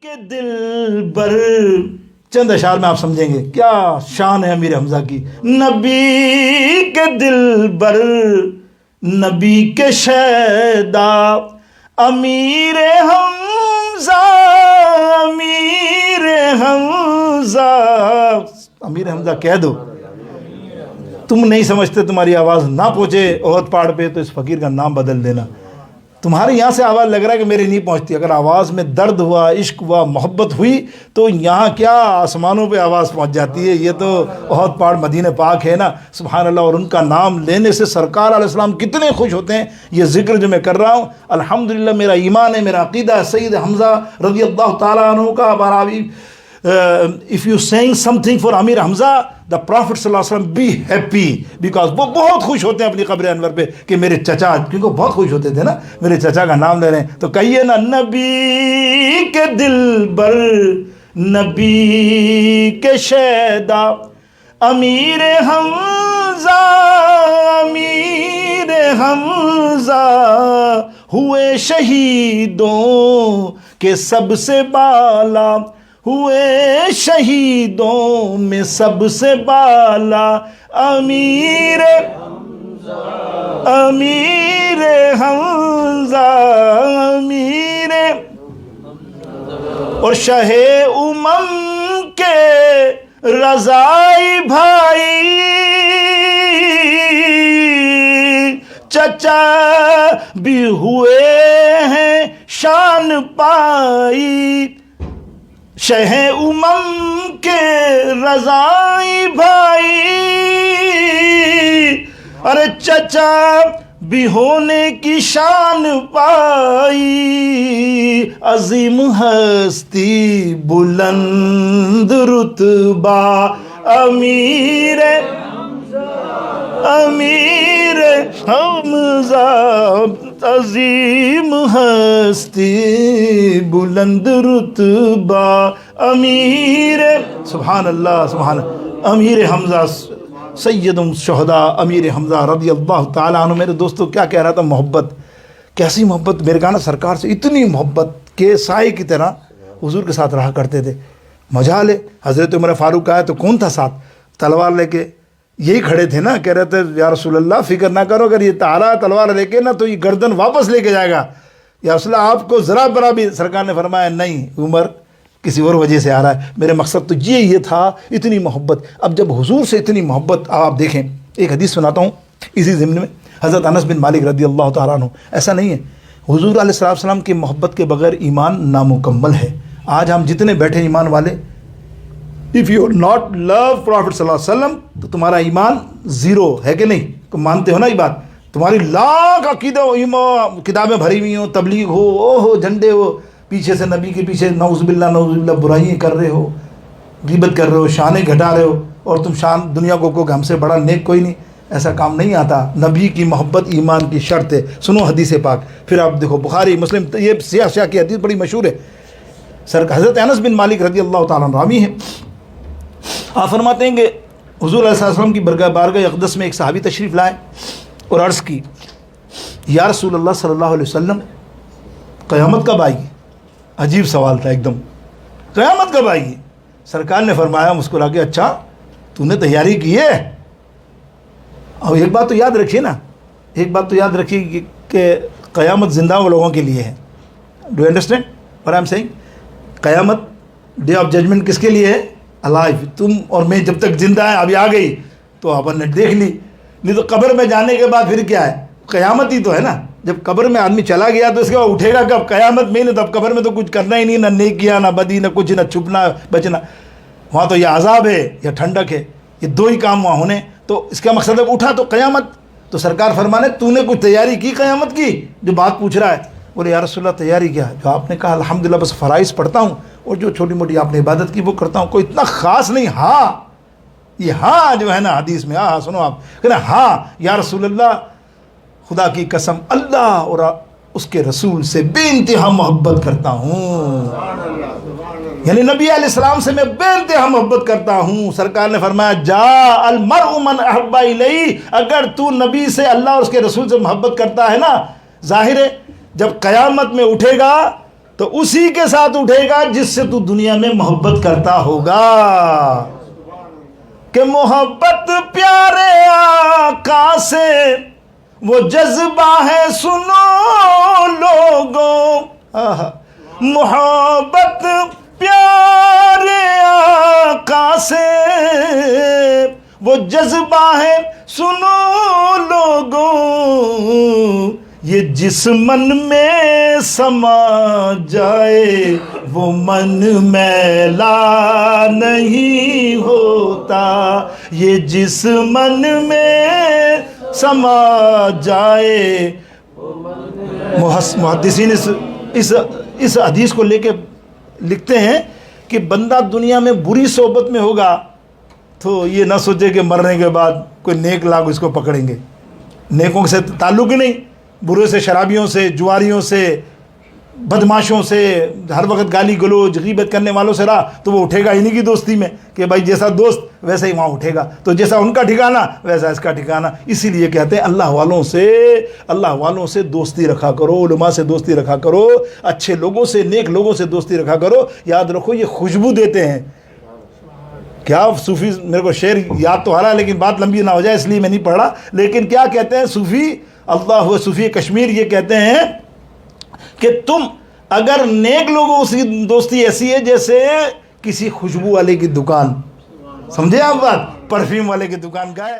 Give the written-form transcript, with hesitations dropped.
کے دل بر، چند اشعار میں آپ سمجھیں گے کیا شان ہے امیر حمزہ کی۔ نبی کے دل بر، نبی کے شیدا، امیر حمزہ، امیر حمزہ، امیر حمزہ کہہ دو۔ تم نہیں سمجھتے، تمہاری آواز نہ پہنچے احد پہاڑ پہ تو اس فقیر کا نام بدل دینا۔ تمہارے یہاں سے آواز لگ رہا ہے کہ میری نہیں پہنچتی، اگر آواز میں درد ہوا، عشق ہوا، محبت ہوئی تو یہاں کیا آسمانوں پہ آواز پہنچ جاتی ہے۔ یہ تو احد پہاڑ مدینہ پاک ہے نا، سبحان اللہ۔ اور ان کا نام لینے سے سرکار علیہ السلام کتنے خوش ہوتے ہیں۔ یہ ذکر جو میں کر رہا ہوں الحمدللہ میرا ایمان ہے، میرا عقیدہ ہے۔ سید حمزہ رضی اللہ تعالیٰ عنہ کا بارابی if you saying something for Amir Hamza the Prophet صلی اللہ علیہ وسلم be happy because وہ بہت خوش ہوتے ہیں اپنی قبر انور پہ کہ میرے چچا، کیونکہ وہ بہت خوش ہوتے تھے نا، میرے چچا کا نام لے رہے ہیں۔ تو کہیے نا نبی کے دل بر، نبی کے شیدا، امیر حمزہ، امیر حمزہ، ہوئے شہیدوں کے سب سے بالا، ہوئے شہیدوں میں سب سے بالا، امیر امیر حمزہ، امیر اور شاہ امم کے رضائی بھائی، چچا بھی ہوئے ہیں شان پائی، شہ امم کے رضائی بھائی، ارے چچا بھی ہونے کی شان پائی، عظیم ہستی بلند رتبہ، امیر امیر حمزہ، عظیم ہستی بلند رتبہ، امیر، سبحان اللہ سبحان اللہ، امیر حمزہ سید الشہداء امیر حمزہ رضی اللہ تعالیٰ عنہ۔ میرے دوستو کیا کہہ رہا تھا، محبت، کیسی محبت، میرے کہا نا سرکار سے اتنی محبت کہ سائے کی طرح حضور کے ساتھ رہا کرتے تھے۔ مجال ہے، حضرت عمر فاروق آیا تو کون تھا ساتھ؟ تلوار لے کے یہی کھڑے تھے نا، کہہ رہے تھے یا رسول اللہ فکر نہ کرو، اگر یہ تارا تلوار لے کے نا تو یہ گردن واپس لے کے جائے گا، یا رسول اللہ آپ کو ذرا برا بھی۔ سرکار نے فرمایا نہیں عمر کسی اور وجہ سے آ رہا ہے، میرے مقصد تو یہ تھا، اتنی محبت۔ اب جب حضور سے اتنی محبت، آپ دیکھیں ایک حدیث سناتا ہوں اسی ضمن میں، حضرت انس بن مالک رضی اللہ تعالیٰ عنہ، ایسا نہیں ہے حضور علیہ السلام کی محبت کے بغیر ایمان نامکمل ہے۔ آج ہم جتنے بیٹھے ایمان والے، if you not love Prophet صلی اللہ علیہ وسلم تو تمہارا ایمان زیرو ہے کہ نہیں؟ تم مانتے ہو نا یہ بات؟ تمہاری لاکھ عقیدہ کتابیں بھری ہوئی ہوں، تبلیغ ہو جھنڈے ہو، پیچھے سے نبی کے پیچھے نعوذ باللہ برائیاں کر رہے ہو، غیبت کر رہے ہو، شانیں گھٹا رہے ہو، اور تم شان دنیا کو ہم سے بڑا نیک کوئی نہیں، ایسا کام نہیں آتا۔ نبی کی محبت ایمان کی شرط ہے۔ سنو حدیث پاک، پھر آپ دیکھو بخاری مسلم، یہ سیاہ کی حدیث بڑی مشہور ہے۔ حضرت انس بن مالک رضی اللہ تعالیٰ عنہ راوی ہے، آپ فرماتے ہیں کہ حضور علیہ السلام کی بارگاہ اقدس میں ایک صحابی تشریف لائے اور عرض کی یا رسول اللہ صلی اللہ علیہ وسلم قیامت کب آئے گی؟ عجیب سوال تھا ایک دم، قیامت کب آئے گی؟ سرکار نے فرمایا مسکرا کے اچھا تو نے تیاری کی ہے؟ اور ایک بات تو یاد رکھیے نا، ایک بات تو یاد رکھیے کہ قیامت زندہ لوگوں کے لیے ہے۔ Do you understand what I'm saying؟ قیامت ڈے آف ججمنٹ کس کے لیے ہے؟ الائیو، تم اور میں جب تک زندہ ہیں، ابھی آ گئی تو اپن نے دیکھ لی، نہیں تو قبر میں جانے کے بعد پھر کیا ہے؟ قیامت ہی تو ہے نا۔ جب قبر میں آدمی چلا گیا تو اس کے بعد اٹھے گا کب؟ قیامت میں نہیں، تو اب قبر میں تو کچھ کرنا ہی نہیں، نہ نیک کیا، نہ بدی، نہ کچھ، نہ چھپنا بچنا، وہاں تو یا عذاب ہے یا ٹھنڈک ہے، یہ دو ہی کام وہاں ہونے۔ تو اس کا مقصد ہے اٹھا تو قیامت۔ تو سرکار فرمانے تو نے کچھ تیاری کی قیامت کی؟ جو بات پوچھ رہا ہے بولے یا رسول اللہ تیاری کیا ہے؟ جو آپ نے کہا الحمدللہ بس فرائض پڑھتا ہوں اور جو چھوٹی موٹی آپ نے عبادت کی وہ کرتا ہوں، کوئی اتنا خاص نہیں۔ ہاں یہ ہاں جو ہے نا حدیث میں، ہاں سنو آپ کہنا، ہاں یا رسول اللہ خدا کی قسم اللہ اور اس کے رسول سے بے انتہا محبت کرتا ہوں، یعنی نبی علیہ السلام سے میں بے انتہا محبت کرتا ہوں۔ سرکار نے فرمایا جا المرء من احب الیہ، اگر تو نبی سے، اللہ اور اس کے رسول سے محبت کرتا ہے نا، ظاہر ہے جب قیامت میں اٹھے گا تو اسی کے ساتھ اٹھے گا جس سے تو دنیا میں محبت کرتا ہوگا. کہ محبت پیارے آقا سے وہ جذبہ ہے سنو لوگوں. محبت پیارے آقا سے وہ جذبہ ہے سنو لوگوں. یہ جس من میں سما جائے وہ من میلا نہیں ہوتا. یہ جس من میں سما جائے. محدثین اس حدیث کو لے کے لکھتے ہیں کہ بندہ دنیا میں بری صحبت میں ہوگا تو یہ نہ سوچے کہ مرنے کے بعد کوئی نیک لاگ اس کو پکڑیں گے. نیکوں سے تعلق ہی نہیں، برے سے، شرابیوں سے، جواریوں سے، بدماشوں سے، ہر وقت گالی گلوچ غیبت کرنے والوں سے رہا تو وہ اٹھے گا انہی کی دوستی میں کہ بھائی جیسا دوست ویسا ہی وہاں اٹھے گا. تو جیسا ان کا ٹھکانہ ویسا اس کا ٹھکانہ. اسی لیے کہتے ہیں اللہ والوں سے دوستی رکھا کرو، علماء سے دوستی رکھا کرو، اچھے لوگوں سے، نیک لوگوں سے دوستی رکھا کرو. یاد رکھو یہ خوشبو دیتے ہیں. کیا صوفی، میرے کو شعر یاد تو آ رہا ہے لیکن بات لمبی نہ ہو جائے اس لیے میں نہیں پڑھ رہا، لیکن کیا کہتے ہیں صوفی، اللہ صوفی کشمیر یہ کہتے ہیں کہ تم اگر نیک لوگوں سے دوستی ایسی ہے جیسے کسی خوشبو والے کی دکان، سمجھے آپ بات، پرفیوم والے کی دکان کا ہے.